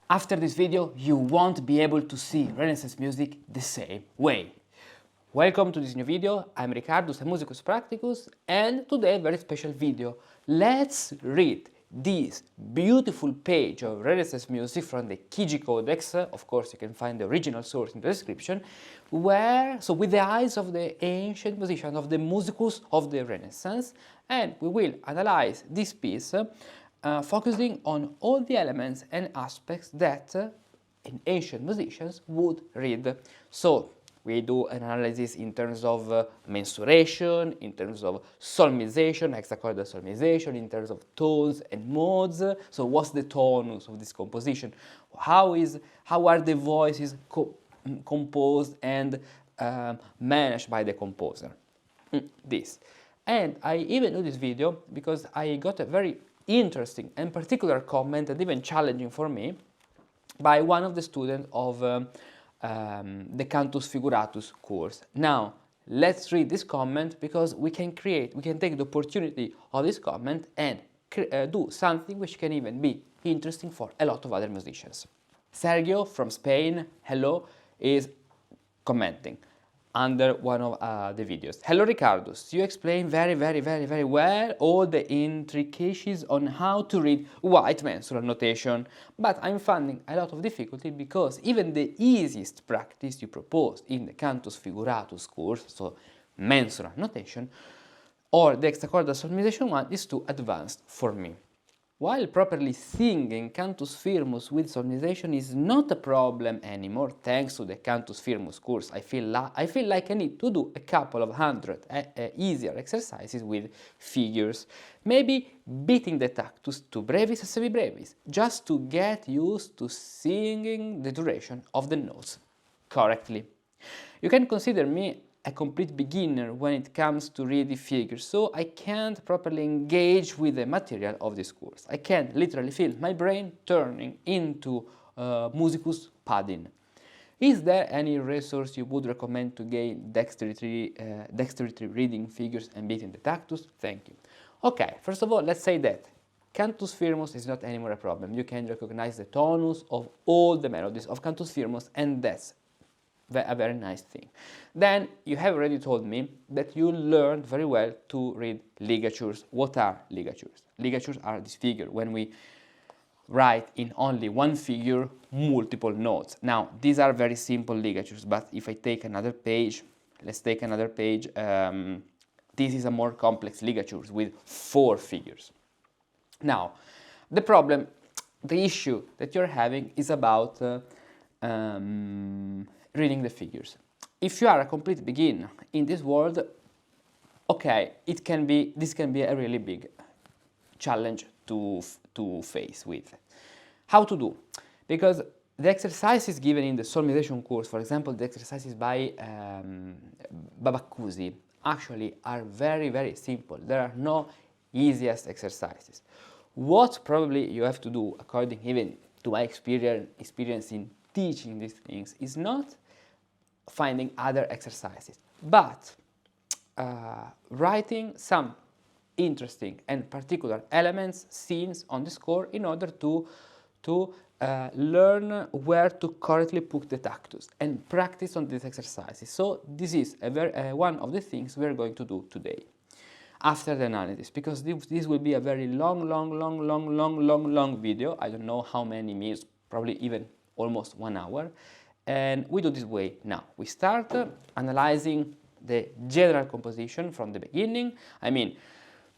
After this video, you won't be able to see Renaissance music the same way. Welcome to this new video. I'm Ricardus, a musicus practicus, and today a very special video. Let's read this beautiful page of Renaissance music from the Chigi Codex. Of course, you can find the original source in the description, so with the eyes of the ancient musicians, of the musicus of the Renaissance, and we will analyze this piece focusing on all the elements and aspects that ancient musicians would read. So we do an analysis in terms of mensuration, in terms of solmization, hexachordal solmization, in terms of tones and modes. So what's the tonus of this composition? How are the voices composed and managed by the composer? This. And I even do this video because I got a very interesting and particular comment, and even challenging for me, by one of the students of the Cantus Figuratus course. Now, let's read this comment because we can take the opportunity of this comment and do something which can even be interesting for a lot of other musicians. Sergio from Spain, hello, is commenting under one of the videos. Hello Ricardus, you explain very well all the intricacies on how to read white mensural notation, but I'm finding a lot of difficulty because even the easiest practice you proposed in the Cantus Figuratus course, so mensural notation, or the hexachordal solmization one, is too advanced for me. While properly singing Cantus Firmus with solmization is not a problem anymore, thanks to the Cantus Firmus course, I feel like I need to do a couple of hundred easier exercises with figures. Maybe beating the tactus to brevis and semibrevis, just to get used to singing the duration of the notes correctly. You can consider me a complete beginner when it comes to reading figures, so I can't properly engage with the material of this course. I can literally feel my brain turning into musicus padding. Is there any resource you would recommend to gain dexterity reading figures and beating the tactus? Thank you. Okay, first of all, let's say that Cantus Firmus is not anymore a problem. You can recognize the tonus of all the melodies of Cantus Firmus, and that's a very nice thing. Then you have already told me that you learned very well to read ligatures. What are ligatures? Ligatures are this figure when we write in only one figure multiple notes. Now these are very simple ligatures, but if I take another page, let's take another page, this is a more complex ligatures with 4 figures. Now the issue that you're having is about reading the figures. If you are a complete beginner in this world, okay, this can be a really big challenge to face with. How to do? Because the exercises given in the solmization course, for example, the exercises by Babaccusi, actually are very simple. There are no easiest exercises. What probably you have to do, according even to my experience in teaching these things, is not finding other exercises, but writing some interesting and particular elements, scenes on the score in order to learn where to correctly put the tactus and practice on these exercises. So this is one of the things we're going to do today after the analysis, because this will be a very long video. I don't know how many minutes, probably even almost 1 hour. And we do this way now. We start analyzing the general composition from the beginning. I mean,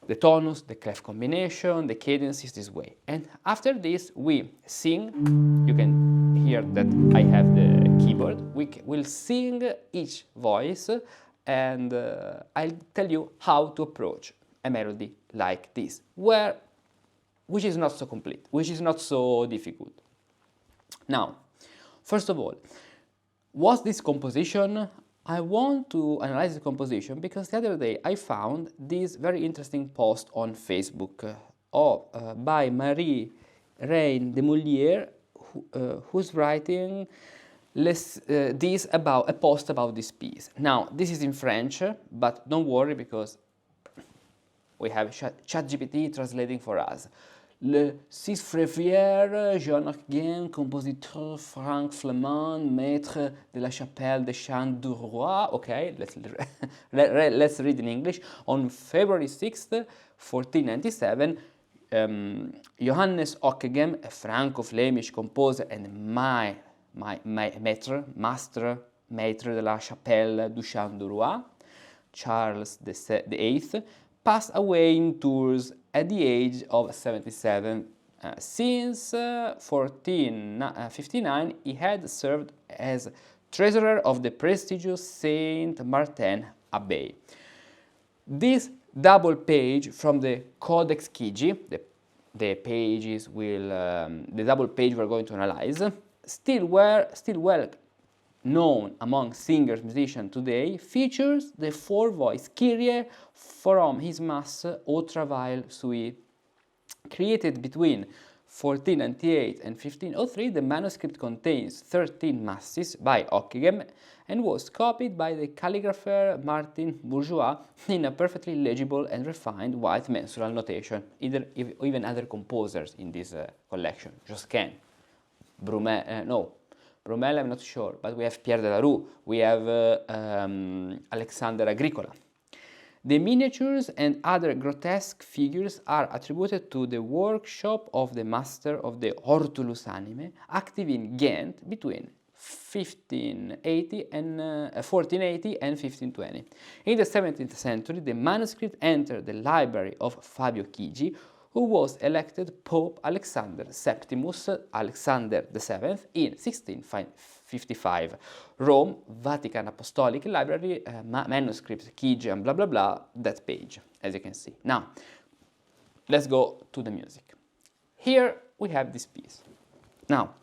the tonus, the clef combination, the cadences, this way. And after this, we sing. You can hear that I have the keyboard. We'll sing each voice, and I'll tell you how to approach a melody like this, which is not so complete, which is not so difficult. Now, first of all, what's this composition? I want to analyze the composition because the other day I found this very interesting post on Facebook by Marie Reine de Moulier, who's writing a post about this piece. Now, this is in French, but don't worry because we have ChatGPT translating for us. Le six frères, Johannes Ockeghem, compositeur franc-flamand, maître de la chapelle des chants du roi. Okay, let's read in English. On February 6th, 1497, Johannes Ockeghem, a Franco-Flemish composer and maître de la chapelle du chant du roi, Charles VIII, passed away in Tours at the age of 77. Since 1459, he had served as treasurer of the prestigious Saint Martin Abbey. This double page from the Codex Chigi, the double page we're going to analyze, still well known among singers, musicians today, features the four-voice Kyrie from his Mass Au Travail Sui. Created between 1498 and 1503, the manuscript contains 13 masses by Ockeghem and was copied by the calligrapher Martin Bourgeois in a perfectly legible and refined white mensural notation. Even other composers in this collection, Josquin, Brumel, I'm not sure, but we have Pierre de la Rue, we have Alexander Agricola. The miniatures and other grotesque figures are attributed to the workshop of the master of the Hortulus animae, active in Ghent between 1480 and 1520. In the 17th century, the manuscript entered the library of Fabio Chigi, who was elected Pope Alexander VII, Alexander VII, in 1655. Rome, Vatican Apostolic Library, manuscript, Chigi, and blah blah blah, that page, as you can see. Now, let's go to the music. Here we have this piece. Now,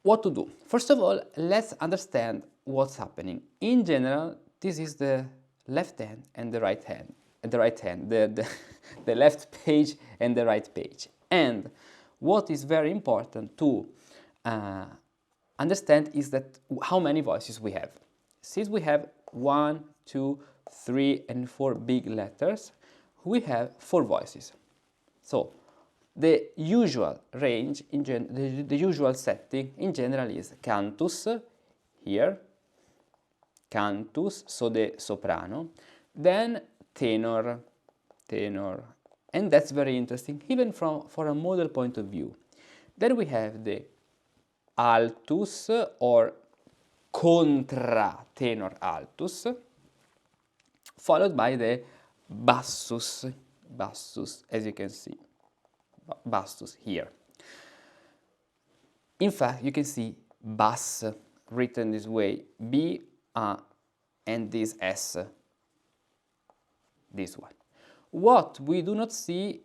what to do? First of all, let's understand what's happening. In general, this is the left hand and the right hand. The left page and the right page. And what is very important to understand is that how many voices we have. Since we have 1, 2, 3, and 4 big letters, we have 4 voices. So the usual range, the usual setting in general is cantus, here, cantus, so the soprano, then tenor, and that's very interesting, even for a model point of view. Then we have the altus or contra-tenor altus, followed by the bassus, as you can see, bassus here. In fact, you can see bass written this way, B, A, and this S, this one. What we do not see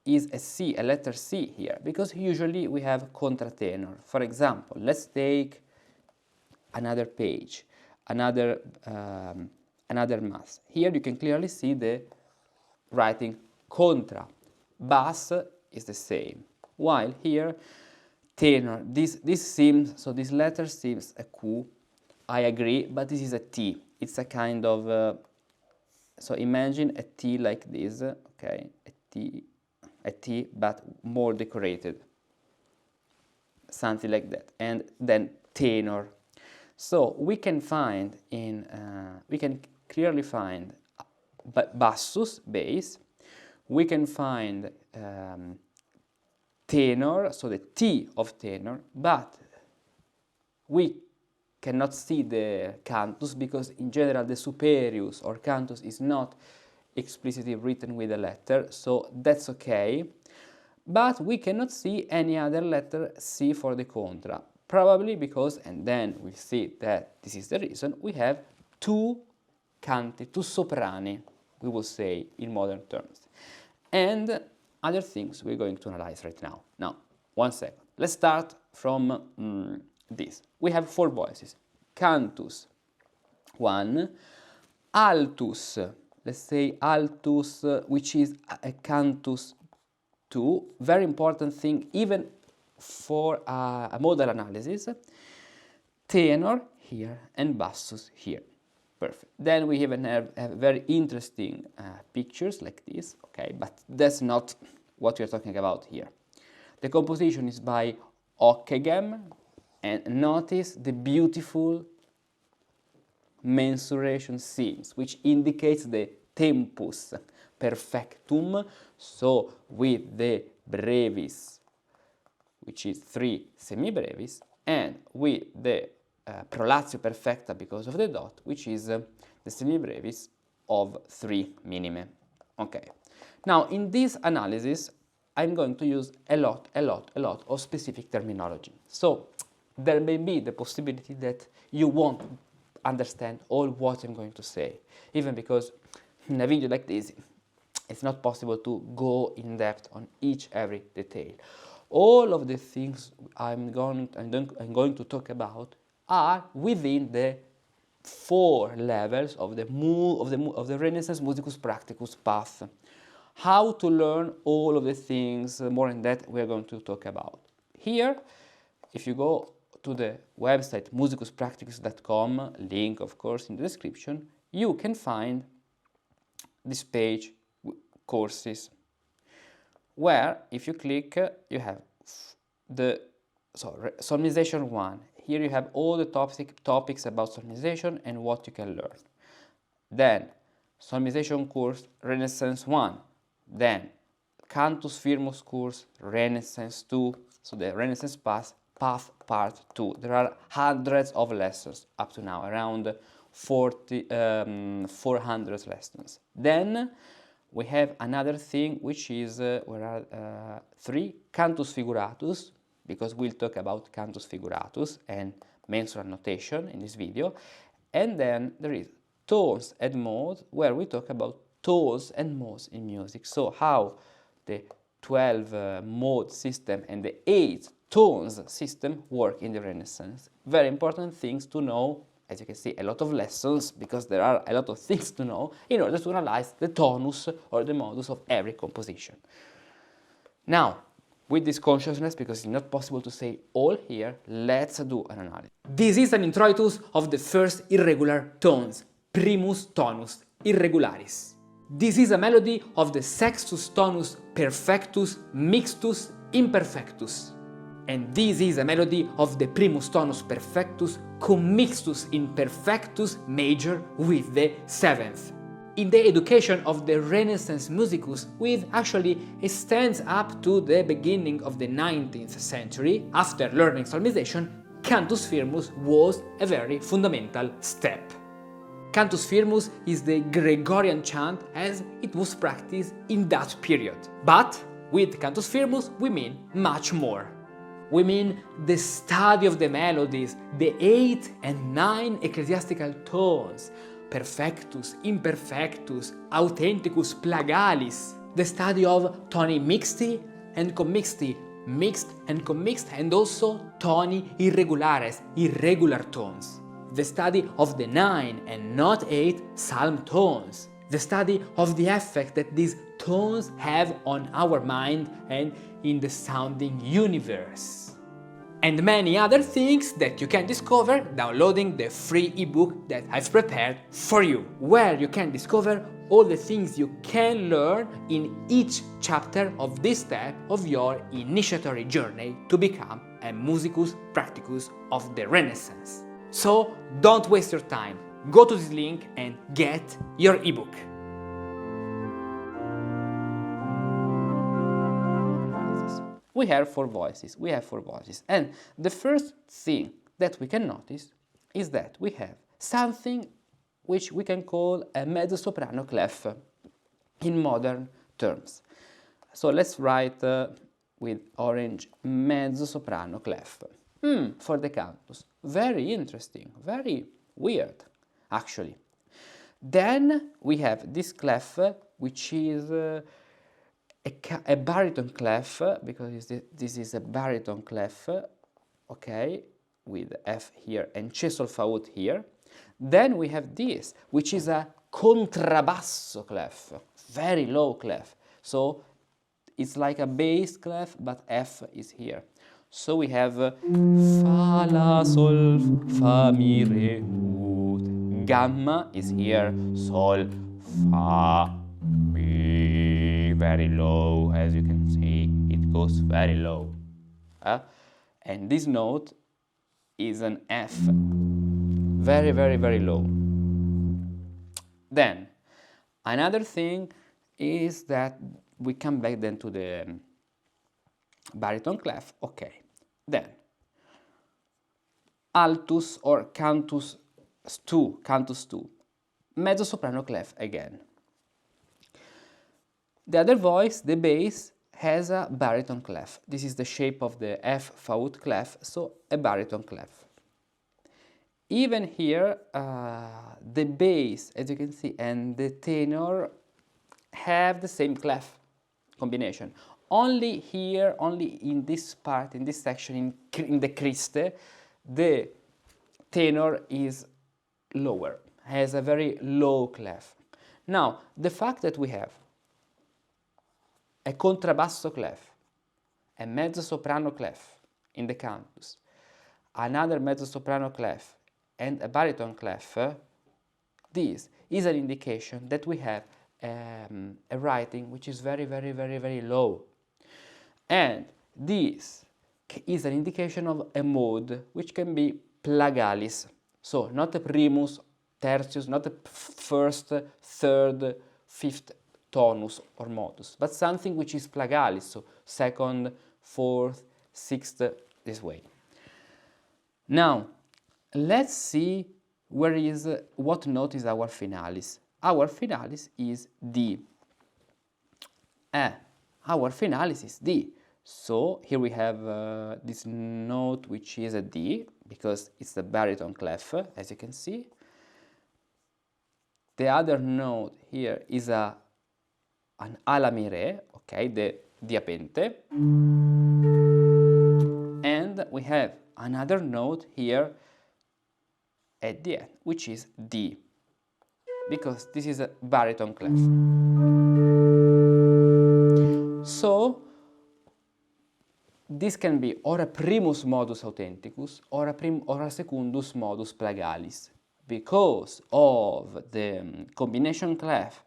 is a C, a letter C here, because usually we have contratenor. For example, let's take another page, another mass. Here you can clearly see the writing contra. Bass is the same, while here tenor, this letter seems a Q, I agree, but this is a T. It's a kind of so imagine a T like this, okay, a T but more decorated, something like that, and then tenor. So we can find we can clearly find bassus, bass. We can find tenor, so the T of tenor, but we cannot see the cantus because in general the superius or cantus is not explicitly written with a letter, so that's okay. But we cannot see any other letter C for the contra, probably because, and then we'll see that this is the reason, we have 2 canti, 2 soprani, we will say in modern terms. And other things we're going to analyze right now. Now, 1 second. Let's start from this. We have 4 voices. Cantus, 1. Altus, let's say altus, which is a cantus 2. Very important thing, even for a modal analysis. Tenor here and bassus here. Perfect. Then we even have very interesting pictures like this, okay, but that's not what we're talking about here. The composition is by Ockeghem, and notice the beautiful mensuration seams, which indicates the tempus perfectum, so with the brevis, which is 3 semibrevis, and with the prolazio perfecta because of the dot, which is the semibrevis of 3 minime. Okay. Now, in this analysis, I'm going to use a lot of specific terminology. So, there may be the possibility that you won't understand all what I'm going to say, even because in a video like this, it's not possible to go in depth on every detail. All of the things I'm going to talk about are within the 4 levels of the Renaissance Musicus Practicus path. How to learn all of the things more in depth we are going to talk about. Here, if you go to the website musicuspracticus.com, link of course in the description, you can find this page, courses, where if you click, you have the solmization 1. Here you have all the topics about solmization and what you can learn. Then, solmization course Renaissance 1. Then, Cantus Firmus course Renaissance 2. So the Renaissance path part 2. There are hundreds of lessons up to now, around 400 lessons. Then, we have another thing which is, 3, Cantus Figuratus, because we'll talk about Cantus Figuratus and mensural notation in this video. And then there is tones and modes, where we talk about tones and modes in music. So how the 12 mode system and the 8 tones system work in the Renaissance. Very important things to know. As you can see, a lot of lessons, because there are a lot of things to know in order to analyze the tonus or the modus of every composition. Now, with this consciousness, because it's not possible to say all here, let's do an analysis. This is an introitus of the first irregular tones, primus tonus irregularis. This is a melody of the sextus tonus perfectus mixtus imperfectus. And this is a melody of the primus tonus perfectus commixtus imperfectus major with the 7th. In the education of the Renaissance musicus, which actually extends up to the beginning of the 19th century, after learning solmization, Cantus Firmus was a very fundamental step. Cantus Firmus is the Gregorian chant as it was practiced in that period. But with Cantus Firmus we mean much more. We mean the study of the melodies, the 8 and 9 ecclesiastical tones, perfectus, imperfectus, authenticus, plagalis, the study of toni mixti and commixti, mixed and commixed, and also toni irregulares, irregular tones, the study of the 9 and not 8 psalm tones, the study of the effect that these tones have on our mind and in the sounding universe, and many other things that you can discover downloading the free ebook that I've prepared for you, where you can discover all the things you can learn in each chapter of this step of your initiatory journey to become a musicus practicus of the Renaissance. So don't waste your time, go to this link and get your ebook. We have four voices, and the first thing that we can notice is that we have something which we can call a mezzo-soprano clef in modern terms. So let's write with orange mezzo-soprano clef. For the cantus. Very interesting, very weird, actually. Then we have this clef, which is a baritone clef, because this is a baritone clef, okay, with F here and C solfa-ut here. Then we have this, which is a contrabasso clef, very low clef. So it's like a bass clef, but F is here. So we have fa, la, sol, fa, mi, re, ut, gamma is here, sol, fa, mi, very low, as you can see, it goes very low. And this note is an F, very, very, very low. Then, another thing is that we come back then to the baritone clef, okay. Then, altus or cantus 2, mezzo-soprano clef again. The other voice, the bass, has a baritone clef. This is the shape of the F faut clef, so a baritone clef. Even here, the bass, as you can see, and the tenor have the same clef combination. Only here, only in this part, in this section, in the criste, the tenor is lower, has a very low clef. Now, the fact that we have a contrabbasso clef, a mezzo-soprano clef in the cantus, another mezzo-soprano clef, and a baritone clef, this is an indication that we have a writing which is very, very, very, very low. And this is an indication of a mode which can be plagalis. So not a primus, tertius, not a first, third, fifth tonus or modus, but something which is plagalis, so second, fourth, sixth, this way. Now, let's see what note is our finalis. Our finalis is D. Our finalis is D. So here we have this note which is a D, because it's the baritone clef, as you can see. The other note here is an ala mi re, okay, the diapente. And we have another note here at the end, which is D, because this is a baritone clef. So this can be or a primus modus authenticus or a secundus modus plagalis. Because of the combination clef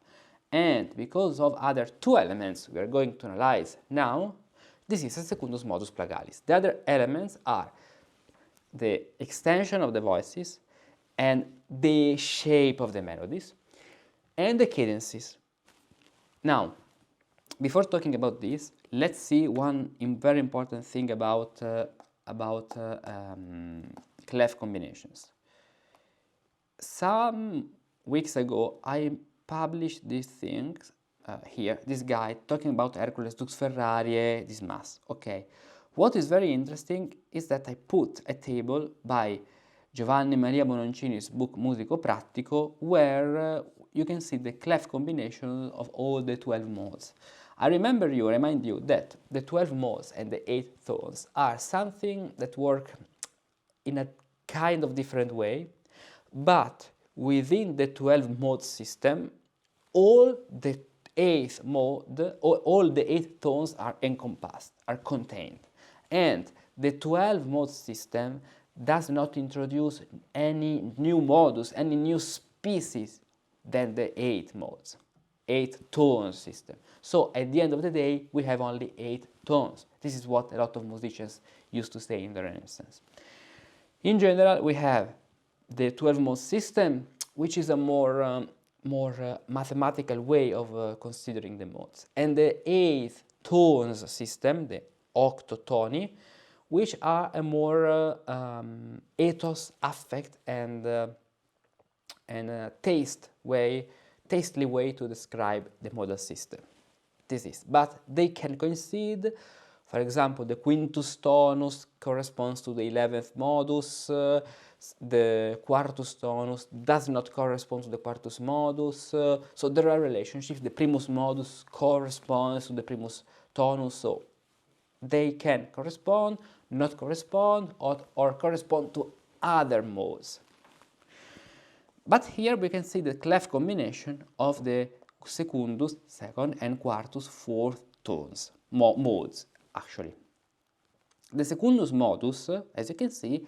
and because of other two elements we are going to analyze now, this is a secundus modus plagalis. The other elements are the extension of the voices and the shape of the melodies and the cadences. Now, before talking about this, let's see one very important thing about clef combinations. Some weeks ago, I published these things here, this guide, talking about Hercules Dux Ferrarie, this mass. Okay. What is very interesting is that I put a table by Giovanni Maria Bononcini's book Musico Prattico, where you can see the clef combination of all the 12 modes. I remind you that the 12 modes and the 8 tones are something that work in a kind of different way, but within the 12 mode system, all the 8th mode, all the 8 tones are encompassed, are contained. And the 12 mode system does not introduce any new modus, any new species than the 8 modes, 8 tone system. So at the end of the day, we have only 8 tones. This is what a lot of musicians used to say in the Renaissance. In general, we have the 12 mode system, which is a more mathematical way of considering the modes, and the 8 tones system, the octotoni, which are a more ethos, affect, and tastely way to describe the modal system. This is, but they can coincide. For example, the quintus tonus corresponds to the 11th modus, the quartus tonus does not correspond to the quartus modus, so there are relationships. The primus modus corresponds to the primus tonus, so they can correspond, not correspond, or correspond to other modes. But here we can see the clef combination of the secundus, second, and quartus, fourth tones, modes, actually. The secundus modus, as you can see,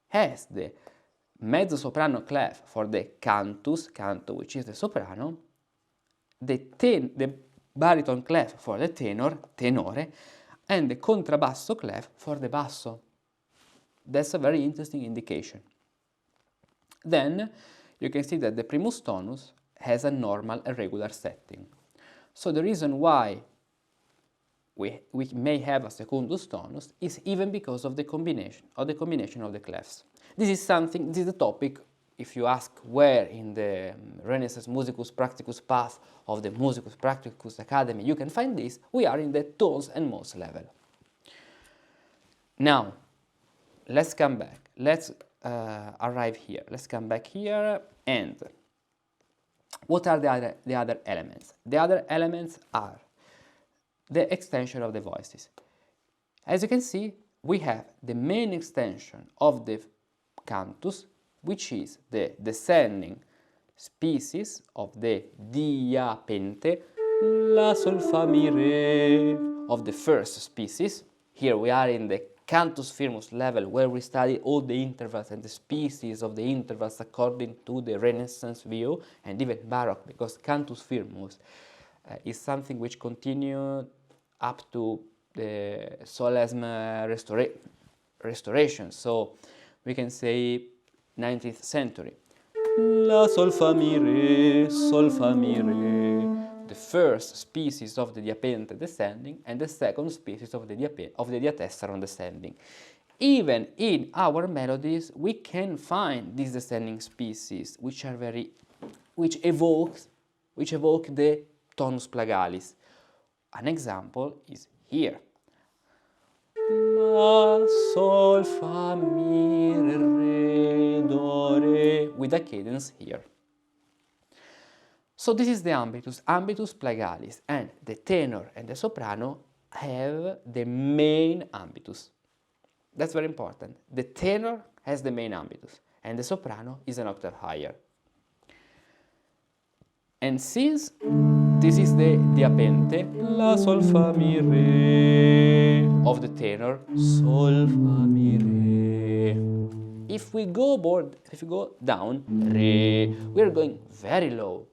has the mezzo-soprano clef for the cantus, canto which is the soprano, the baritone clef for the tenor, tenore, and the contrabasso clef for the basso. That's a very interesting indication. Then you can see that the primus tonus has a normal and regular setting. So the reason why we may have a secundus tonus is even because of the combination of the clefs. This is the topic, if you ask where in the Renaissance Musicus Practicus path of the Musicus Practicus Academy you can find this, we are in the tones and modes level. Now, let's come back. Let's arrive here. Let's come back here, and what are the other elements? The other elements are the extension of the voices. As you can see, we have the main extension of the cantus, which is the descending species of the diapente, la, sol, fa, mi, re, of the first species. Here we are in the cantus firmus level, where we study all the intervals and the species of the intervals according to the Renaissance view, and even Baroque, because cantus firmus is something which continued up to the Solesme restoration, so we can say 19th century. La, sol, fa, mi, re, sol, fa, mi, re. The first species of the diapente descending, and the second species of the diatessaron descending. Even in our melodies, we can find these descending species, which evoke the tonus plagalis. An example is here. La, sol, fa, mi, re, do, re, with a cadence here. So this is the ambitus plagalis, and the tenor and the soprano have the main ambitus. That's very important. The tenor has the main ambitus, and the soprano is an octave higher. And since this is the diapente, la, sol, fa, mi, re, of the tenor, sol, fa, mi, re. If we go down, re, we are going very low.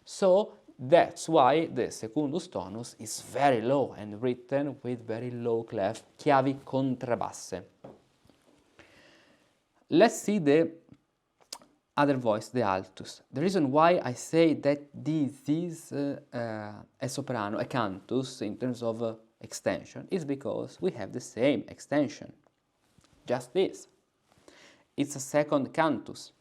So that's why the secundus tonus is very low and written with very low clef, chiavi contrabasse. Let's see the other voice, the altus. The reason why I say that this is a soprano, a cantus in terms of extension, is because we have the same extension, just this. It's a second cantus.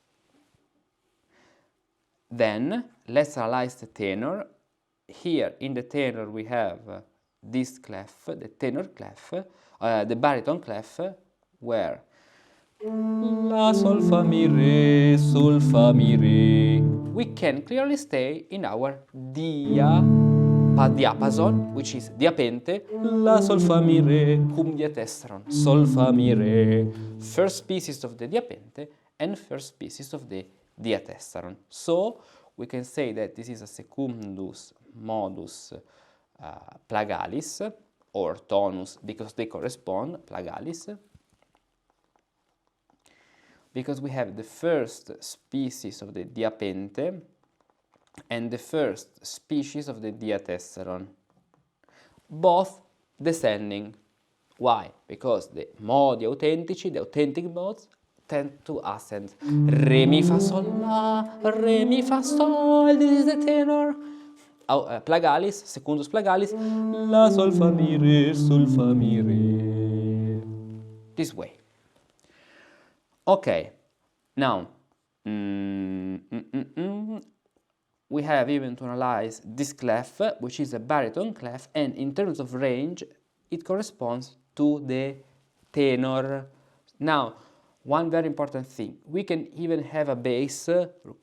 Then let's analyze the tenor. Here in the tenor we have this clef, the tenor clef, the baritone clef, where la, sol, fa, mi, re, sol, fa, mi, re. We can clearly stay in our diapason, which is diapente, la, sol, fa, mi, re, cum diatessaron, sol, fa, mi, re. First species of the diapente and first species of the diatessaron. So we can say that this is a secundus modus plagalis, or tonus, because they correspond, plagalis, because we have the first species of the diapente and the first species of the diatessaron, both descending. Why? Because the modi autentici, the authentic modes, tend to ascend. Re, mi, fa, sol, la, re, mi, fa, sol, this is the tenor. Plagalis, secundus plagalis, la, sol, fa, mi, re, sol, fa, mi, re. This way. Okay, now, we have even to analyze this clef, which is a baritone clef, and in terms of range, it corresponds to the tenor. Now, one very important thing, we can even have a bass,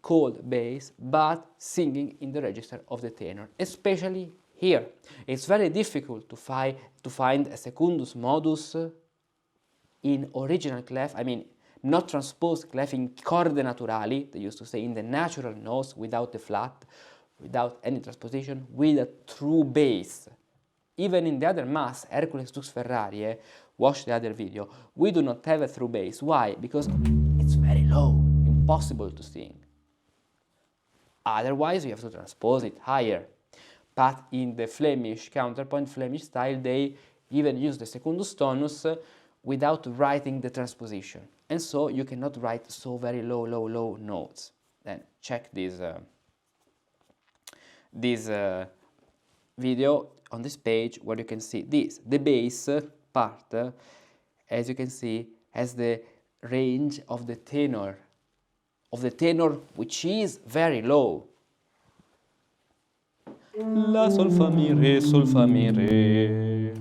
called bass, but singing in the register of the tenor, especially here. It's very difficult to find a secundus modus in original clef, I mean, not transposed clef in corde naturali, they used to say in the natural notes, without the flat, without any transposition, with a true bass. Even in the other Mass, Hercules Dux Ferrari, watch the other video, we do not have a through bass. Why? Because it's very low, impossible to sing. Otherwise, you have to transpose it higher. But in the Flemish, counterpoint Flemish style, they even use the secundus tonus without writing the transposition. And so you cannot write so very low notes. Then check this video on this page where you can see this. The bass part, as you can see, has the range of the tenor, which is very low. La, sol, fa, mi, re, sol, fa, mi, re.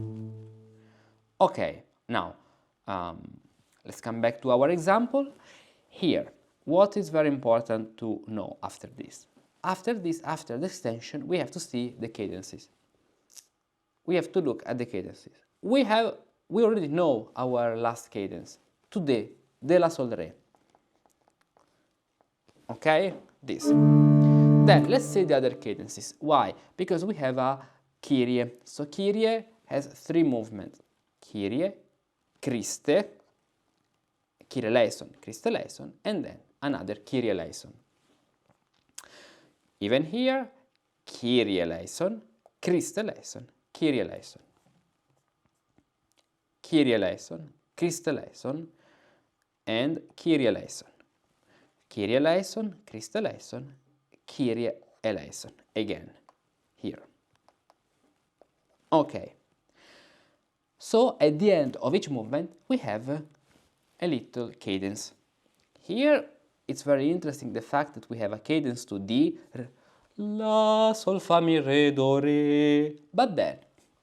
Okay, now let's come back to our example. Here, what is very important to know after this? After the extension, we have to see the cadences. We have to look at the cadences. We already know our last cadence, today, de la sol re. Okay, this. Then let's see the other cadences. Why? Because we have a Kyrie. So Kyrie has three movements. Kyrie, Christe, Kyrie eleison, Christe eleison, and then another Kyrie eleison. Even here, Kyrie eleison, Christe eleison, Kyrie eleison. Kyrie eleison, Christe eleison, and Kyrie eleison. Kyrie eleison, Christe eleison, Kyrie eleison. Again, here. Okay. So at the end of each movement, we have a little cadence. Here, it's very interesting the fact that we have a cadence to D, La, Sol, Fa, Mi, Re, Do, Re, but then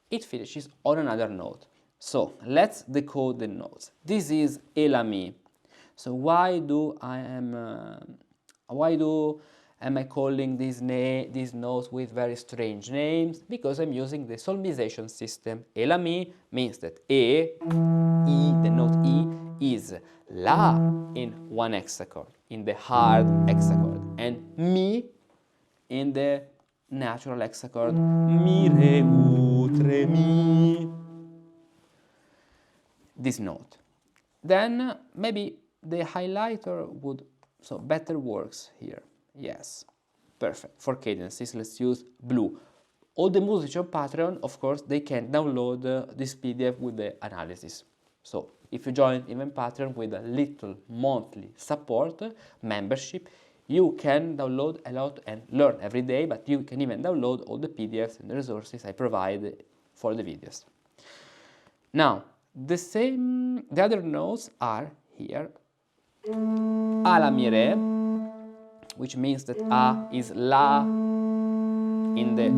it finishes on another note. So let's decode the notes. This is E, La, Mi. So why am I calling these notes with very strange names? Because I'm using the solmization system. E, La, Mi means that E, the note E, is La in one hexachord, in the hard hexachord, and Mi in the natural hexachord, Mi, Re, Ut, Re, Mi. This note. Then maybe the highlighter would, so better works here. Yes, perfect. For cadences, let's use blue. All the music on Patreon, of course, they can download this PDF with the analysis. So if you join even Patreon with a little monthly support, membership, you can download a lot and learn every day, but you can even download all the PDFs and the resources I provide for the videos. Now, the other notes are here. A, La, Mi, Re, which means that A is La in the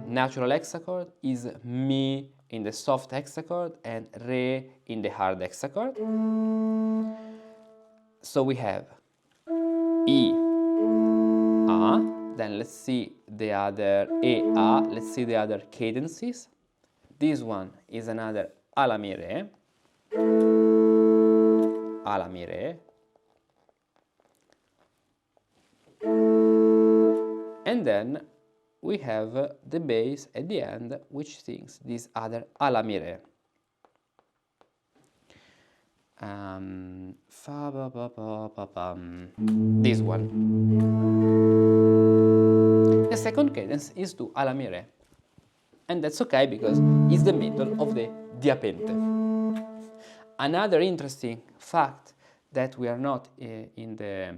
natural hexachord, is Mi in the soft hexachord, and Re in the hard hexachord. So we have E, A, then let's see the other E, A, let's see the other cadences. This one is another A, La, Mi, Re, A, La, Mi, Re, and then we have the bass at the end, which sings this other A, La, Mi, Re. Fa, ba, ba, ba, ba, bum. This one. The second cadence is to A, La, Mi, Re. And that's okay because it's the middle of the diapente. Another interesting fact that we are not in the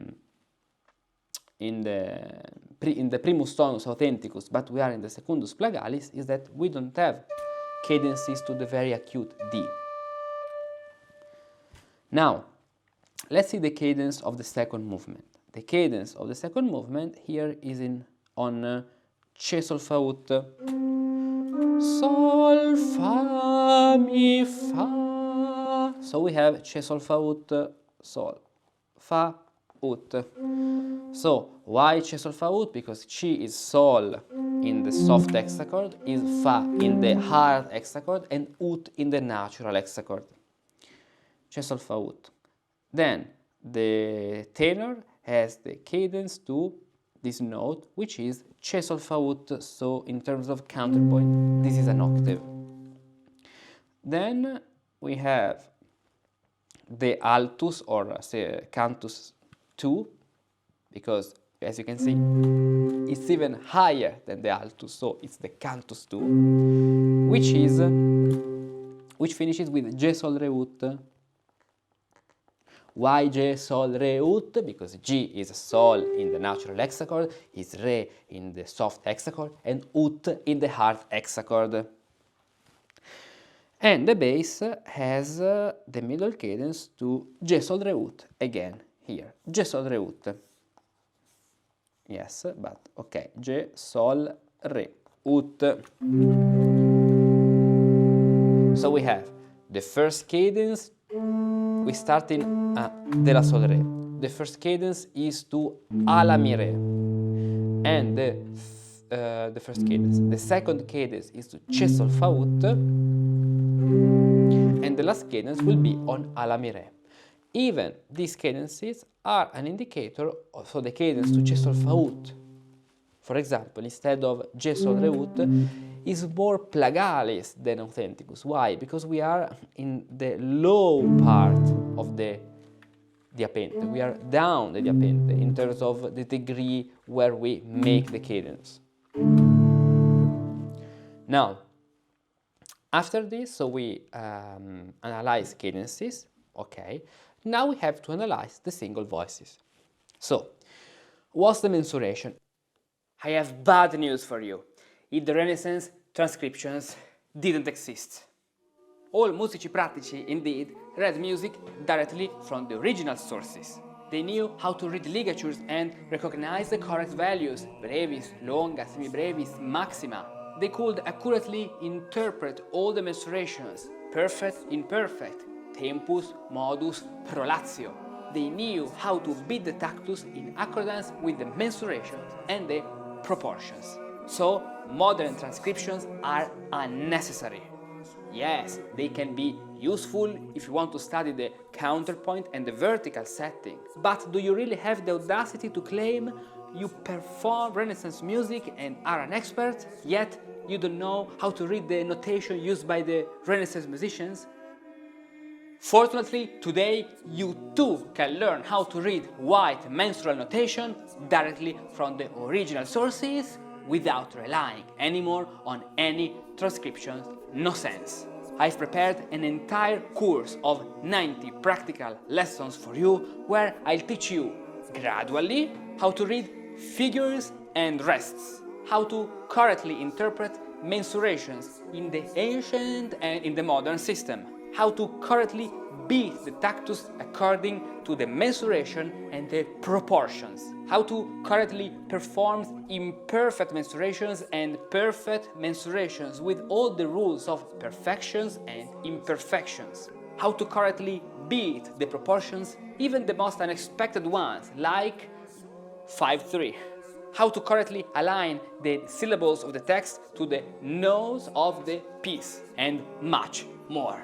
primus tonus authenticus, but we are in the secundus plagalis, is that we don't have cadences to the very acute D. Now, let's see the cadence of the second movement. The cadence of the second movement here is on Che, Sol, Fa, Ut. Sol, Fa, Mi, Fa. So we have Che, Sol, Fa, Ut, Sol, Fa, Ut. So why Che, Sol, Fa, Ut? Because Chi is Sol in the soft hexachord, is Fa in the hard hexachord, and Ut in the natural hexachord. Che, Sol, Fa, Ut. Then the tenor has the cadence to this note, which is Che sol fa ut, so in terms of counterpoint, this is an octave. Then we have the altus, or say cantus 2, because as you can see, it's even higher than the altus, so it's the cantus 2, which finishes with G sol re ut. Why G sol re ut? Because G is sol in the natural hexachord, is re in the soft hexachord, and ut in the hard hexachord. And the bass has the middle cadence to G sol re ut, again, here, G sol re ut. Yes, but okay, G sol re ut. So we have the first cadence, we start in de la sol re. The first cadence is to a la mi re, and the first cadence. The second cadence is to Che sol fa ut, and the last cadence will be on a la mi re. Even these cadences are an indicator for the cadence to Che sol fa ut. For example, instead of G sol re ut, is more plagalis than authenticus. Why? Because we are in the low part of the diapente. We are down the diapente in terms of the degree where we make the cadence. Now, after this, so we analyze cadences, okay. Now we have to analyze the single voices. So, what's the mensuration? I have bad news for you. In the Renaissance, transcriptions didn't exist. All musici pratici, indeed, read music directly from the original sources. They knew how to read ligatures and recognize the correct values, brevis, longa, semibrevis, maxima. They could accurately interpret all the mensurations, perfect, imperfect, tempus, modus, prolazio. They knew how to beat the tactus in accordance with the mensurations and the proportions. So, modern transcriptions are unnecessary. Yes, they can be useful if you want to study the counterpoint and the vertical setting. But do you really have the audacity to claim you perform Renaissance music and are an expert, yet you don't know how to read the notation used by the Renaissance musicians? Fortunately, today you too can learn how to read white mensural notation directly from the original sources without relying anymore on any transcriptions nonsense. I've prepared an entire course of 90 practical lessons for you where I'll teach you gradually how to read figures and rests, how to correctly interpret mensurations in the ancient and in the modern system, how to correctly beat the tactus according to the mensuration and the proportions, how to correctly perform imperfect mensurations and perfect mensurations with all the rules of perfections and imperfections, how to correctly beat the proportions, even the most unexpected ones, like 5-3, how to correctly align the syllables of the text to the notes of the piece, and much more.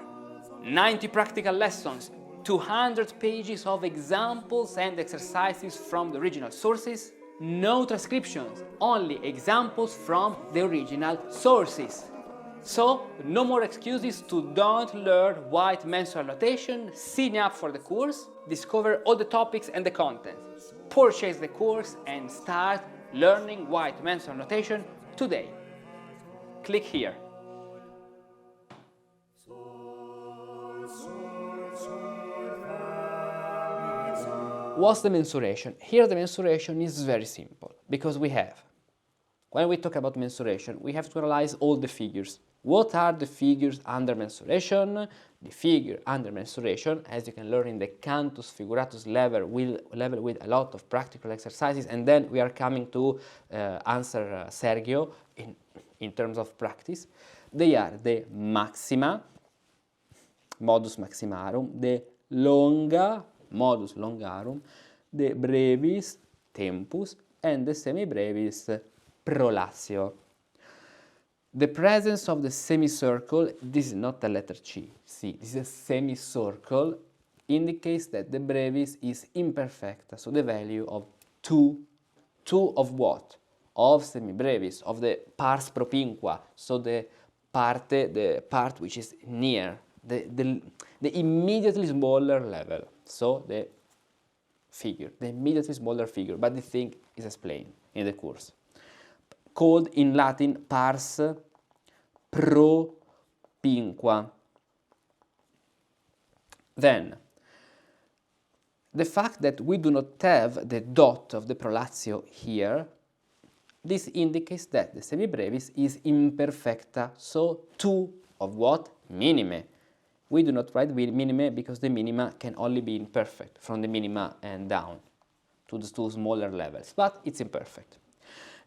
90 practical lessons, 200 pages of examples and exercises from the original sources, no transcriptions, only examples from the original sources. So, no more excuses to don't learn white mensural notation, sign up for the course, discover all the topics and the content, purchase the course and start learning white mensural notation today. Click here. What's the mensuration? Here the mensuration is very simple, because when we talk about mensuration, we have to analyze all the figures. What are the figures under mensuration? The figure under mensuration, as you can learn in the Cantus Figuratus level with a lot of practical exercises, and then we are coming to answer Sergio in terms of practice. They are the maxima, modus maximarum, the longa, modus longarum, the brevis, tempus, and the semibrevis, prolazio. The presence of the semicircle, this is not the letter C, this is a semicircle, indicates that the brevis is imperfecta, so the value of 2. 2 of what? of semibrevis, of the pars propinqua, so the part which is near, the immediately smaller level, so the figure, the immediately smaller figure, but the thing is explained in the course, called in Latin pars propinqua. Then, the fact that we do not have the dot of the prolazio here, this indicates that the semibrevis is imperfecta, so 2 of what? Minime. We do not write minime because the minima can only be imperfect from the minima and down to the 2 smaller levels, but it's imperfect.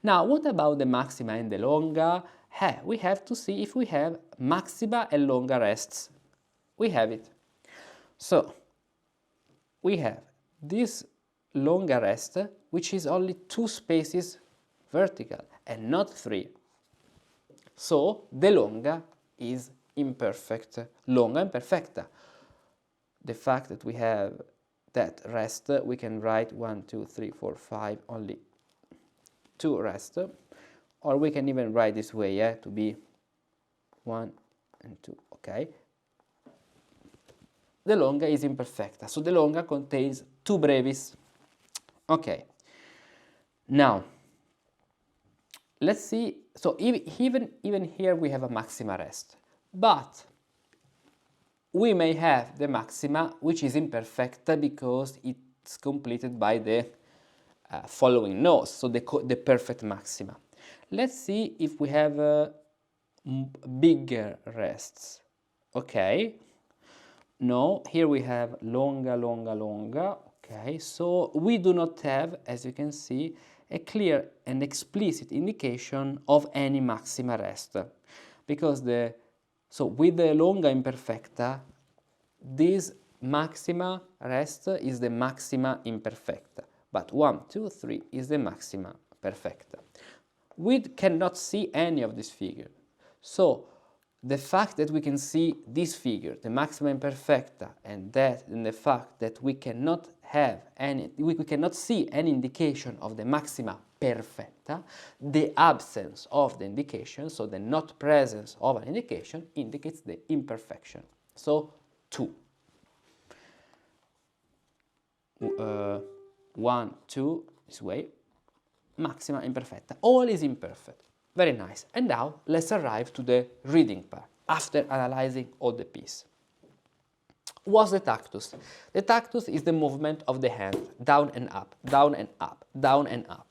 Now, what about the maxima and the longa? We have to see if we have maxima and longa rests. We have it. So, we have this longa rest, which is only 2 spaces vertical and not 3. So, the longa is imperfect, longa imperfecta. The fact that we have that rest, we can write 1, 2, 3, 4, 5, only 2 rest, or we can even write this way, to be 1 and 2, okay? The longa is imperfecta, so the longa contains 2 brevis. Okay, now let's see. So even here we have a maxima rest, but we may have the maxima which is imperfecta because it's completed by the following notes, so the perfect maxima. Let's see if we have bigger rests. Okay. No, here we have longa, longa, longa. Okay, so we do not have, as you can see, a clear and explicit indication of any maxima rest, because so with the longa imperfecta, this maxima rest is the maxima imperfecta, but 1, 2, 3 is the maxima perfecta. We cannot see any of this figure, so the fact that we can see this figure, the maxima imperfecta, and the fact that we cannot see any indication of the maxima perfecta, the absence of the indication, so the not presence of an indication, indicates the imperfection. So 2. 1, 2, this way, maxima imperfecta. All is imperfect. Very nice. And now let's arrive to the reading part, after analyzing all the piece. What's the tactus? The tactus is the movement of the hand, down and up, down and up, down and up.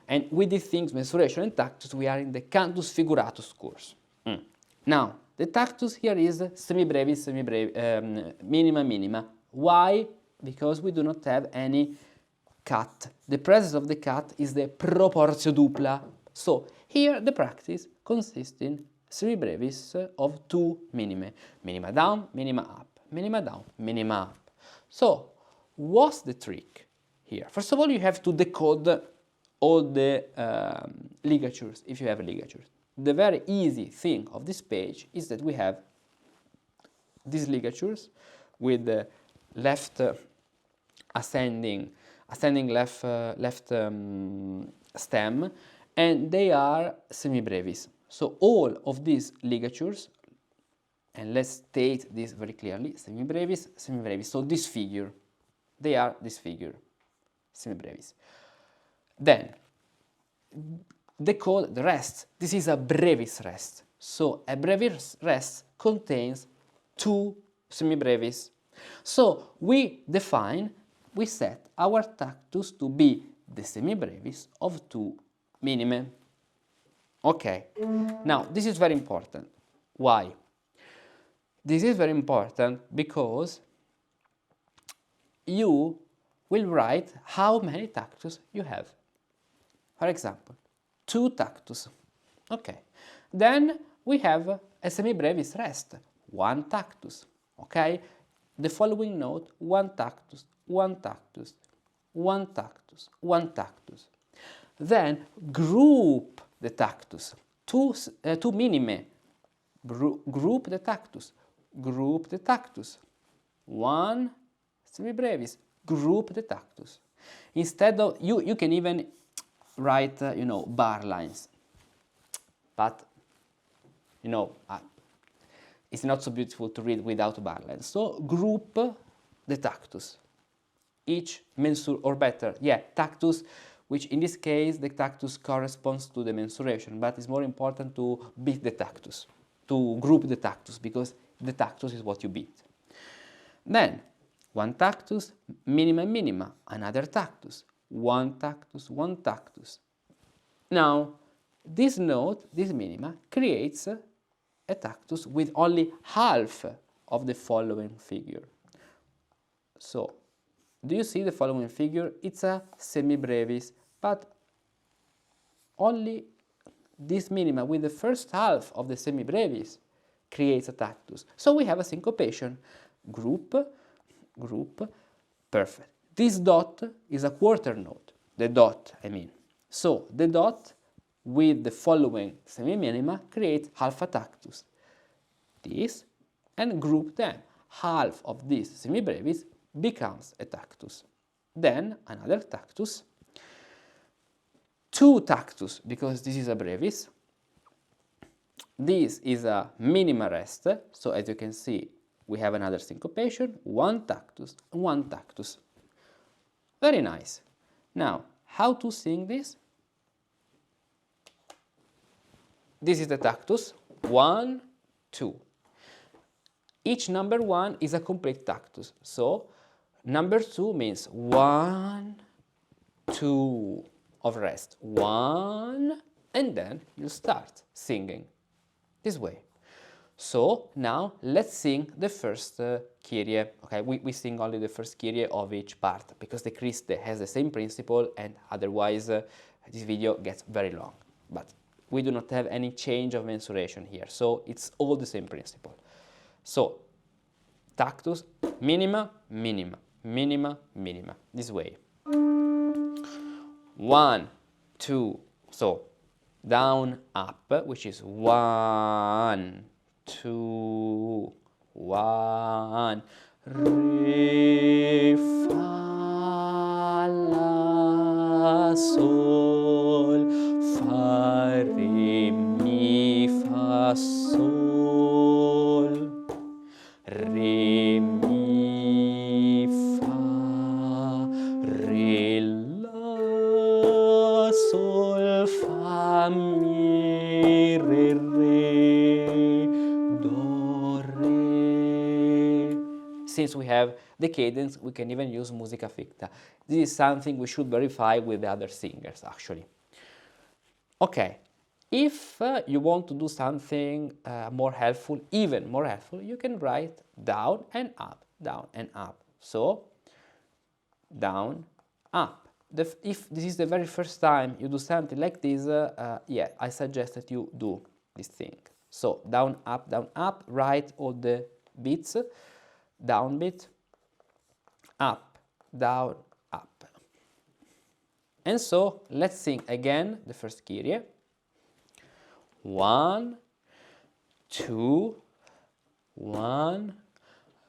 And with these things, mensuration and tactus, we are in the cantus figuratus course. Now, the tactus here is semibrevis, minima, minima. Why? Because we do not have any cut. The presence of the cut is the proportio dupla. So, here the practice consists in semibrevis of 2 minime. Minima down, minima up, minima down, minima up. So, what's the trick here? First of all, you have to decode all the ligatures, if you have ligatures. The very easy thing of this page is that we have these ligatures with the left ascending left stem, and they are semibrevis. So all of these ligatures, and let's state this very clearly, semibrevis, semibrevis. So this figure, they are this figure, semibrevis. Then, decode the rest. This is a brevis rest. So a brevis rest contains 2 semibrevis. So we set our tactus to be the semibrevis of 2 minime. Okay, now this is very important. Why? This is very important because you will write how many tactus you have. For example, 2 tactus. Okay, then we have a semibrevis rest, 1 tactus. Okay, the following note, 1 tactus, 1 tactus, 1 tactus, 1 tactus. Then group the tactus, 2 minime, group the tactus, group the tactus, 1 semibrevis, group the tactus. Instead of, you can even write, you know, bar lines. But, you know, it's not so beautiful to read without bar lines. So group the tactus. Each mensur, or better, yeah, tactus, which in this case the tactus corresponds to the mensuration, but it's more important to beat the tactus, to group the tactus, because the tactus is what you beat. Then, one tactus, minima, minima, another tactus, one tactus, one tactus. Now, this note, this minima, creates a tactus with only half of the following figure. So, do you see the following figure? It's a semibrevis, but only this minima with the first half of the semibrevis creates a tactus. So we have a syncopation. Group, group, perfect. This dot is a quarter note, the dot, I mean. So the dot with the following semi-minima creates half a tactus. This, and group them. Half of this semibrevis becomes a tactus. Then another tactus, two tactus, because this is a brevis. This is a minima rest, so as you can see, we have another syncopation, one tactus, one tactus. Very nice. Now, how to sing this? This is the tactus, 1, 2. Each number 1 is a complete tactus, so number 2 means 1, 2 of rest, 1, and then you start singing this way. So now let's sing the first Kyrie. Okay, we sing only the first Kyrie of each part because the Christe has the same principle, and otherwise this video gets very long. But we do not have any change of mensuration here, so it's all the same principle. So tactus, minima, minima, minima, minima, this way. 1, 2, so down, up, which is 1, 2, 1, re, fa, la, sol, fa, re, mi, fa, sol, re, mi, fa, re, la, sol, fa, mi, re, do, re. Since we have the cadence, we can even use musica ficta. This is something we should verify with the other singers, actually. Okay, if you want to do something more helpful, even more helpful, you can write down and up, down and up. So, down, up. If this is the very first time you do something like this, yeah, I suggest that you do this thing. So, down, up, write all the beats, down beat, up, down, up. And so, let's sing again the first Kyrie. 1, 2, 1,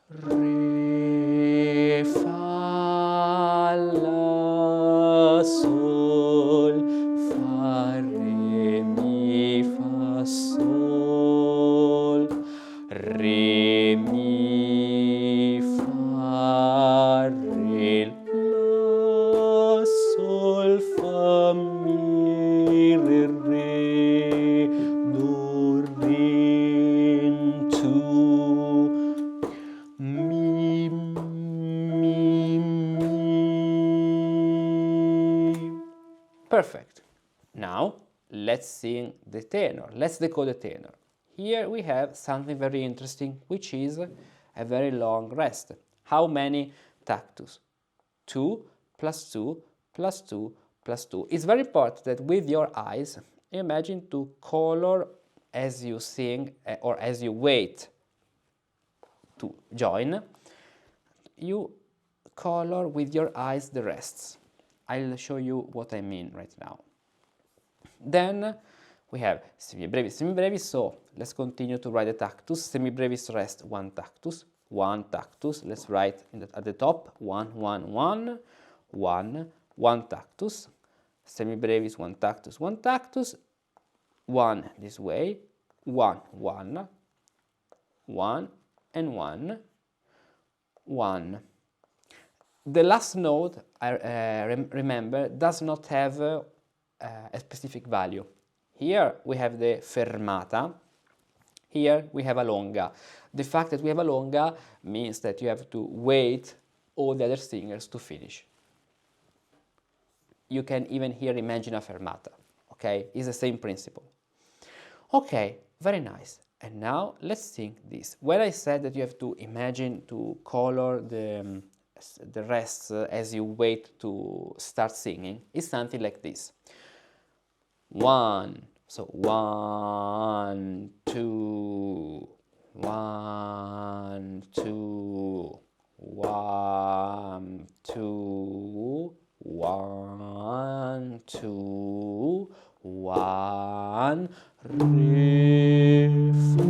re, fa, la, sol, fa, re, mi, fa, sol, re, mi, fa, re, la, sol, fa, mi, re, do, re, 2, mi, mi, mi. Perfect. Now let's sing the tenor. Let's decode the tenor. Here we have something very interesting, which is a very long rest. How many tactus? 2 plus 2 plus 2 plus 2. It's very important that with your eyes, imagine to color as you sing or as you wait to join. You color with your eyes the rests. I'll show you what I mean right now. Then we have semibrevis, semibrevis, so let's continue to write the tactus. Semibrevis rest, one tactus, let's write at the top, 1, 1, 1, 1, 1 tactus, semibrevis, one tactus, one this way, one, one, one, and one, one. The last note, remember, does not have a specific value. Here we have the fermata, here we have a longa. The fact that we have a longa means that you have to wait all the other singers to finish. You can even here imagine a fermata, okay? It's the same principle. Okay, very nice. And now let's sing this. When I said that you have to imagine to color the rest as you wait to start singing, it's something like this. One, so 1, 2, 1, 2, 1, 2, 1, 2, 1, re, fa,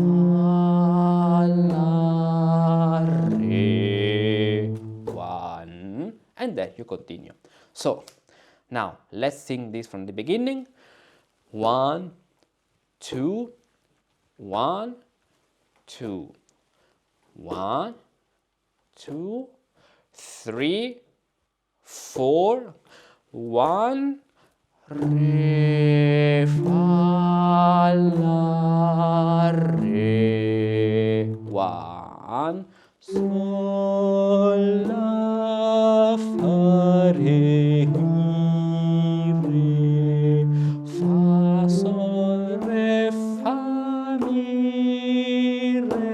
la, re, 1, and then you continue. So, now let's sing this from the beginning. 1, 2, 1, 2, 1, 2, 3, 4, 1, re, fa, la, re, 1, sol, la, fa, re, mi, re, fa, sol, re, fa, mi, re.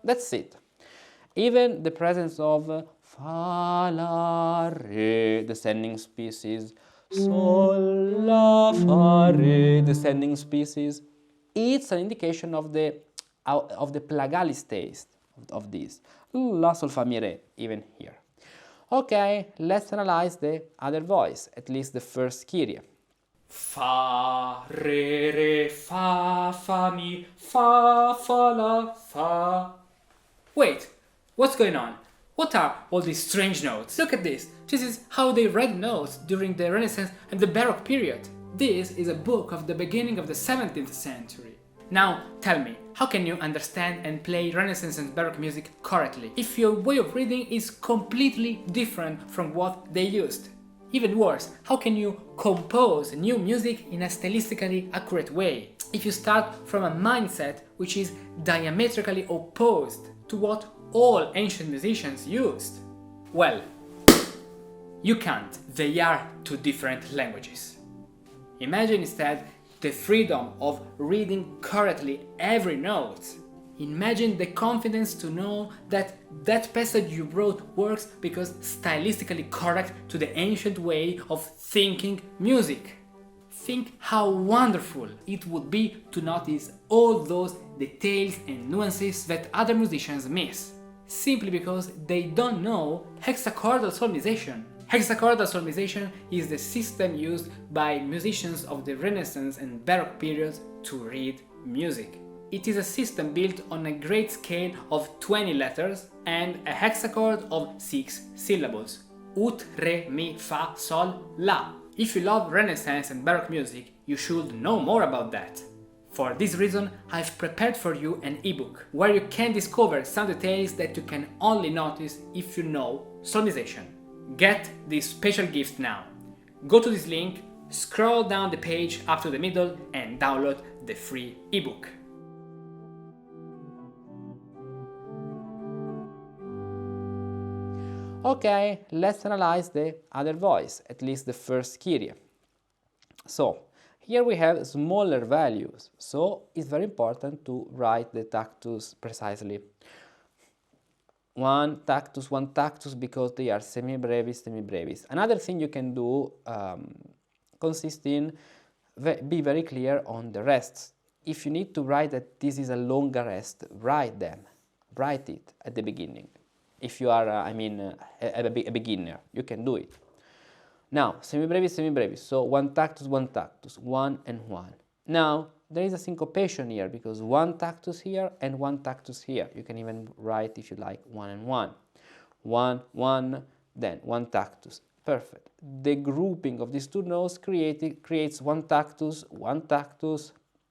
That's it. Even the presence of fa, la, re, descending species, sol, la, fa, re, descending species, it's an indication of the plagalis taste of this. La, sol, fa, mi, re, even here. Okay, let's analyze the other voice, at least the first Kyrie. Fa, re, fa, fa, mi, fa, la, fa. Wait, what's going on? What are all these strange notes? Look at this. This is how they read notes during the Renaissance and the Baroque period. This is a book of the beginning of the 17th century. Now, tell me, how can you understand and play Renaissance and Baroque music correctly if your way of reading is completely different from what they used? Even worse, how can you compose new music in a stylistically accurate way if you start from a mindset which is diametrically opposed to what all ancient musicians used? Well, you can't. They are two different languages. Imagine instead the freedom of reading correctly every note. Imagine the confidence to know that that passage you wrote works because stylistically correct to the ancient way of thinking music. Think how wonderful it would be to notice all those details and nuances that other musicians miss, simply because they don't know hexachordal solmization. Hexachordal solmization is the system used by musicians of the Renaissance and Baroque periods to read music. It is a system built on a great scale of 20 letters and a hexachord of 6 syllables: ut, re, mi, fa, sol, la. If you love Renaissance and Baroque music, you should know more about that. For this reason, I've prepared for you an ebook where you can discover some details that you can only notice if you know solmization. Get this special gift now. Go to this link, scroll down the page up to the middle and download the free ebook. Okay, let's analyze the other voice, at least the first Kyrie. So, here we have smaller values, so it's very important to write the tactus precisely. One tactus, because they are semibrevis, semibrevis. Another thing you can do consists in be very clear on the rests. If you need to write that this is a longer rest, write it at the beginning. If you are, a beginner, you can do it. Now, semibrevis, semibrevis, so one tactus, one and one. Now, there is a syncopation here, because one tactus here and one tactus here. You can even write, if you like, one and one. One, then one tactus. Perfect. The grouping of these two notes creates one tactus,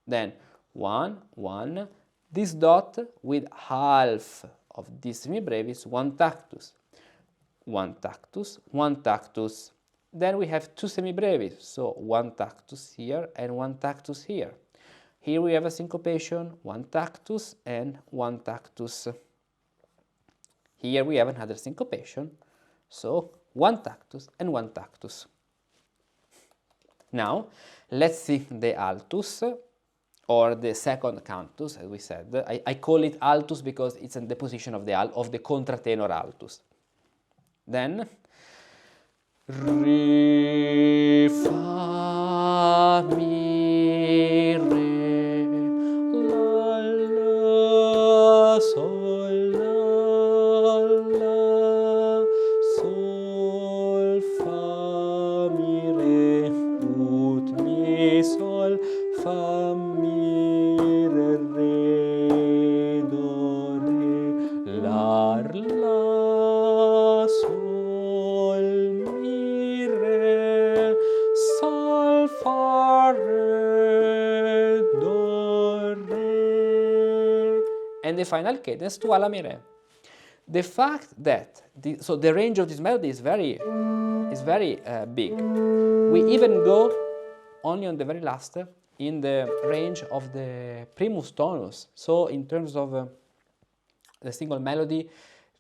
then 1, 1. This dot with half of this semibrevis, one tactus, one tactus, one tactus. Then we have two semibrevis, so one tactus here and one tactus here. Here we have a syncopation, one tactus and one tactus. Here we have another syncopation, so one tactus and one tactus. Now, let's sing the altus, or the second cantus, as we said. I call it altus because it's in the position of the contratenor altus. Then, re, fa, mi, re, la, la, sol, la, la, sol, fa, mi, re, ut, mi, sol, fa, mi, re, do, re, la, la, sol, mi, re, sol, fa, re, do, re, and the final cadence to la, mi, re. The fact that so the range of this melody is very big. We even go only on the very last in the range of the primus tonus. So in terms of the single melody,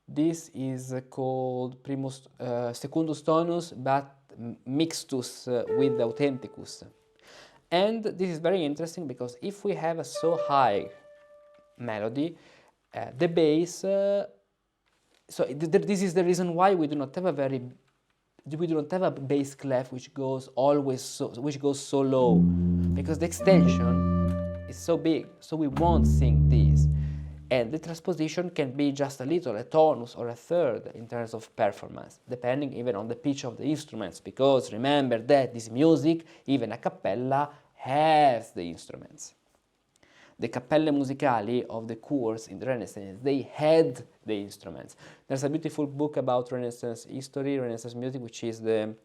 this is called primus secundus tonus, but mixtus with the authenticus. And this is very interesting because if we have a so high melody, the bass. This is the reason why we do not have a bass clef which goes so low, because the extension is so big, so we won't sing this, and the transposition can be just a little, a tonus or a third in terms of performance, depending even on the pitch of the instruments, because remember that this music, even a cappella, has the instruments. The cappelle musicali of the cours in the Renaissance, they had the instruments. There's a beautiful book about Renaissance history, Renaissance music, which is the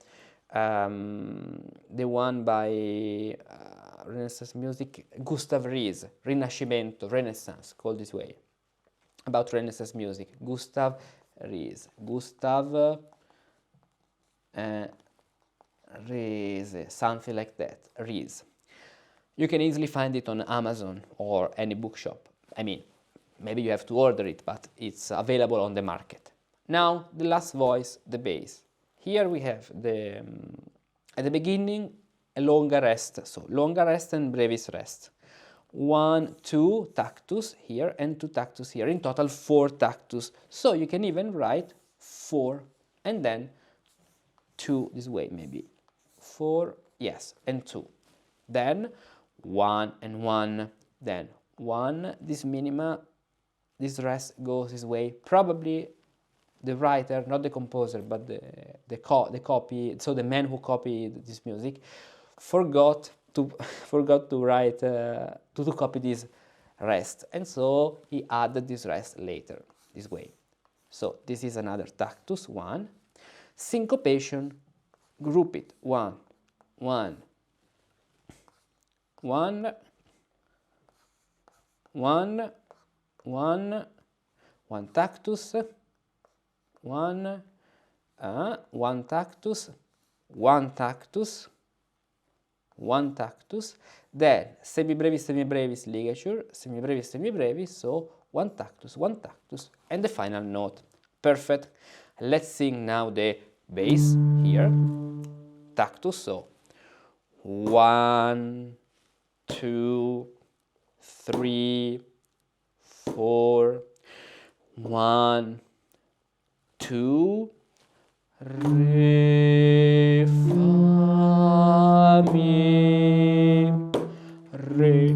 one by Renaissance music, Gustav Ries, Rinascimento, Renaissance, called this way, about Renaissance music. Gustav Ries, Ries, something like that, Ries. You can easily find it on Amazon or any bookshop. I mean, maybe you have to order it, but it's available on the market. Now, the last voice, the bass. Here we have at the beginning, a longer rest, so longer rest and brevis rest. 1, 2 tactus here and 2 tactus here, in total 4 tactus. So you can even write 4 and then 2 this way, maybe 4, yes, and 2. Then 1 and 1, then 1, this minima, this rest goes this way. Probably the writer, not the composer, but the copy, so the man who copied this music, forgot to write, to copy this rest, and so he added this rest later, this way. So this is another tactus, 1. Syncopation, group it, 1, 1, 1, 1, 1, 1 tactus, 1, 1 tactus, 1 tactus, 1 tactus, then semibrevis ligature, semibrevis, so 1 tactus, and the final note. Perfect. Let's sing now the bass here, tactus, so 1, 2, 3, 4, 1, 2, re, fa, mi, re,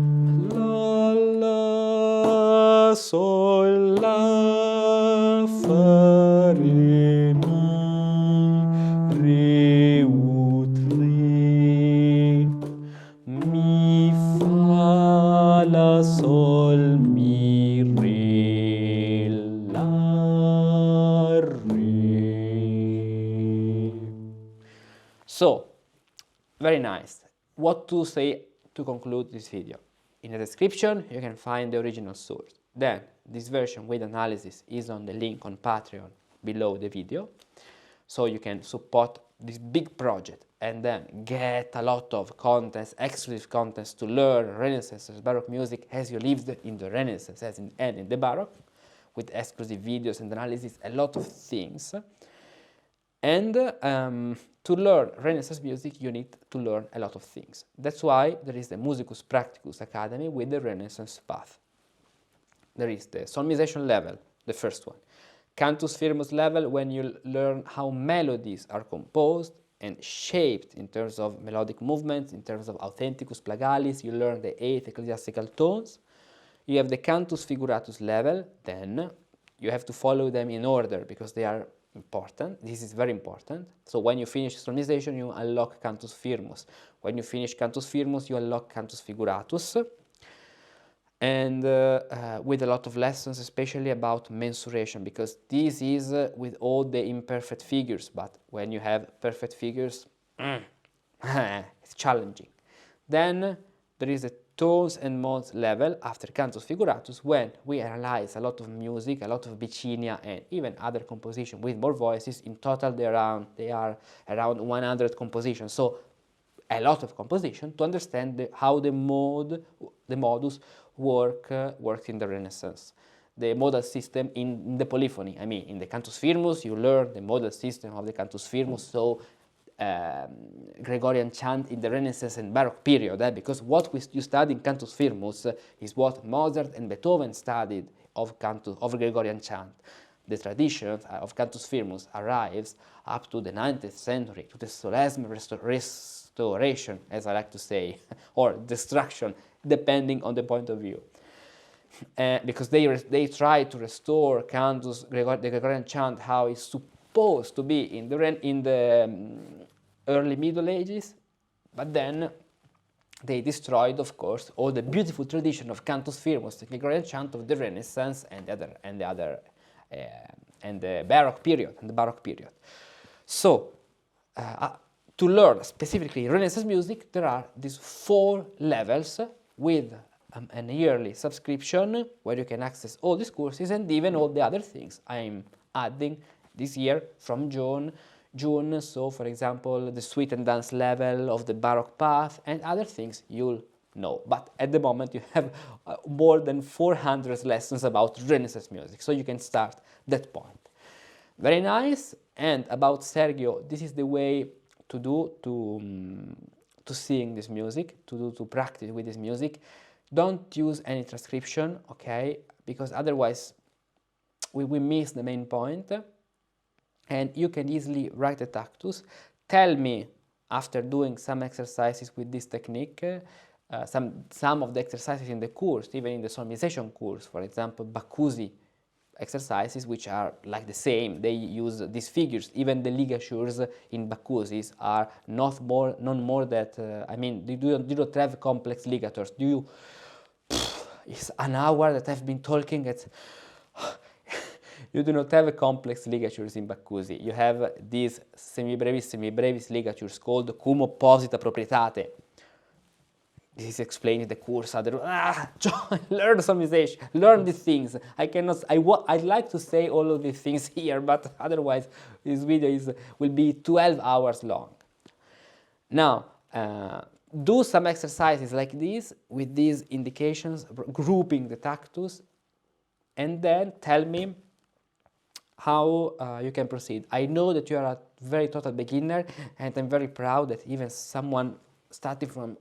la, la, sol, la, fa, re, mi, re, ut, re, mi, fa, la, sol, mi, re, la, re. So, very nice. What to say to conclude this video? In the description, you can find the original source. Then, this version with analysis is on the link on Patreon below the video. So you can support this big project and then get a lot of contents, exclusive contents to learn Renaissance Baroque music as you lived in the Renaissance and in the Baroque, with exclusive videos and analysis, a lot of things. And to learn Renaissance music, you need to learn a lot of things. That's why there is the Musicus Practicus Academy with the Renaissance path. There is the solmization level, the first one. Cantus firmus level, when you learn how melodies are composed and shaped in terms of melodic movements, in terms of authenticus plagalis, you learn the 8 ecclesiastical tones. You have the cantus figuratus level, then you have to follow them in order because they are important. This is very important. So when you finish solmization, you unlock cantus firmus. When you finish cantus firmus, you unlock cantus figuratus. And with a lot of lessons, especially about mensuration, because this is with all the imperfect figures, but when you have perfect figures, it's challenging. Then there is a tones and modes level after cantus figuratus, when we analyze a lot of music, a lot of bicinia, and even other composition with more voices. In total, they are around 100 compositions. So a lot of composition to understand how the modus works in the Renaissance. The modal system in the polyphony. I mean, in the cantus firmus, you learn the modal system of the cantus firmus, so Gregorian chant in the Renaissance and Baroque period, because what you study in cantus firmus is what Mozart and Beethoven studied of Gregorian chant. The tradition of cantus firmus arrives up to the 19th century, to the Solesme restoration, as I like to say, or destruction, depending on the point of view. Because they try to restore cantus, the Gregorian chant, how it's supposed to be in the early Middle Ages, but then they destroyed, of course, all the beautiful tradition of cantus firmus, the Gregorian chant of the Renaissance and the Baroque period. So, to learn specifically Renaissance music, there are these 4 levels with an yearly subscription where you can access all these courses and even all the other things I'm adding this year from June. So, for example, the suite and dance level of the Baroque path and other things you'll know. But at the moment, you have more than 400 lessons about Renaissance music, so you can start that point. Very nice. And about Sergio, this is the way to do to sing this music, to practice with this music. Don't use any transcription, okay? Because otherwise we miss the main point. And you can easily write a tactus. Tell me, after doing some exercises with this technique, some of the exercises in the course, even in the solmization course, for example, Baccusi exercises, which are like the same. They use these figures. Even the ligatures in Baccusis are not more that, I mean, you don't have complex ligatures. It's an hour that I've been talking. You do not have complex ligatures in Baccusi. You have these semi-brevis ligatures called cum opposita proprietate. This is explained in the course. John, learn solmization, learn these things. I'd like to say all of these things here, but otherwise this video will be 12 hours long. Now, do some exercises like this with these indications, grouping the tactus, and then tell me how you can proceed. I know that you are a very total beginner, and I'm very proud that even someone starting from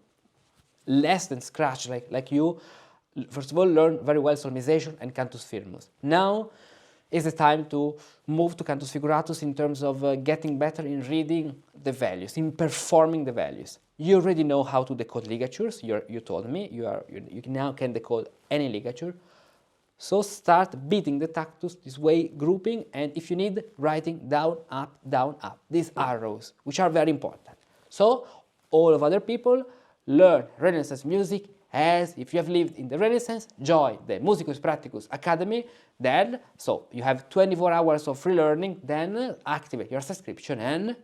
less than scratch like you, first of all, learn very well solmization and cantus firmus. Now is the time to move to cantus figuratus in terms of getting better in reading the values, in performing the values. You already know how to decode ligatures. You told me you now can decode any ligature. So start beating the tactus this way, grouping, and if you need, writing down, up, these arrows, which are very important. So all of other people learn Renaissance music as if you have lived in the Renaissance, join the Musicus Practicus Academy, then, so you have 24 hours of free learning, then activate your subscription and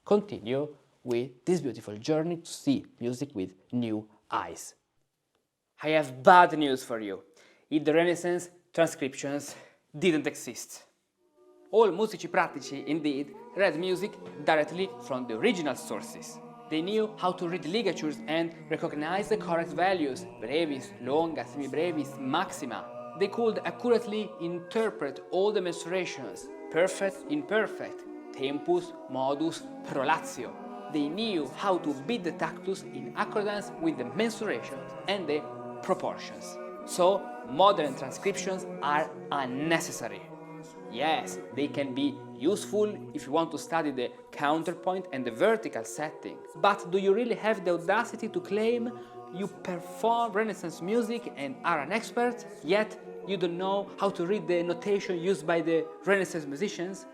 continue with this beautiful journey to see music with new eyes. I have bad news for you. In the Renaissance, transcriptions didn't exist. All musici pratici, indeed, read music directly from the original sources. They knew how to read ligatures and recognize the correct values, brevis, longa, semibrevis, maxima. They could accurately interpret all the mensurations, perfect, imperfect, tempus, modus, prolazio. They knew how to beat the tactus in accordance with the mensurations and the proportions. So, modern transcriptions are unnecessary. Yes, they can be useful if you want to study the counterpoint and the vertical setting. But do you really have the audacity to claim you perform Renaissance music and are an expert, yet you don't know how to read the notation used by the Renaissance musicians?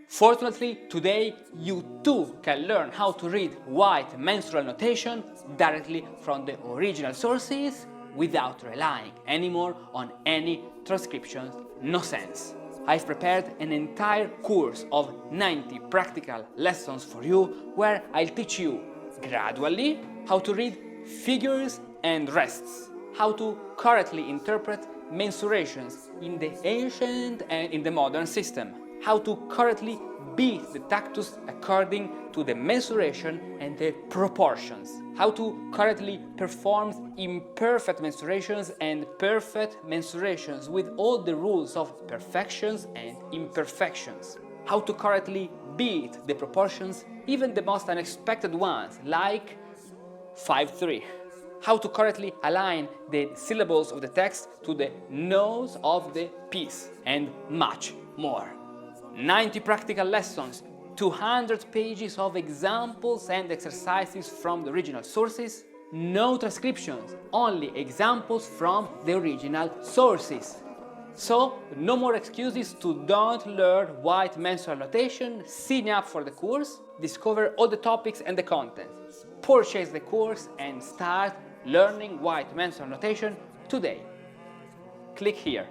Fortunately, today you too can learn how to read white mensural notation directly from the original sources without relying anymore on any transcriptions nonsense. I've prepared an entire course of 90 practical lessons for you where I'll teach you gradually how to read figures and rests, how to correctly interpret mensurations in the ancient and in the modern system, how to correctly beat the tactus according to the mensuration and the proportions, how to correctly perform imperfect mensurations and perfect mensurations with all the rules of perfections and imperfections, how to correctly beat the proportions, even the most unexpected ones, like 5-3, how to correctly align the syllables of the text to the notes of the piece, and much more. 90 practical lessons, 200 pages of examples and exercises from the original sources, no transcriptions, only examples from the original sources. So, no more excuses to don't learn white mensural notation, sign up for the course, discover all the topics and the content, purchase the course and start learning white mensural notation today. Click here.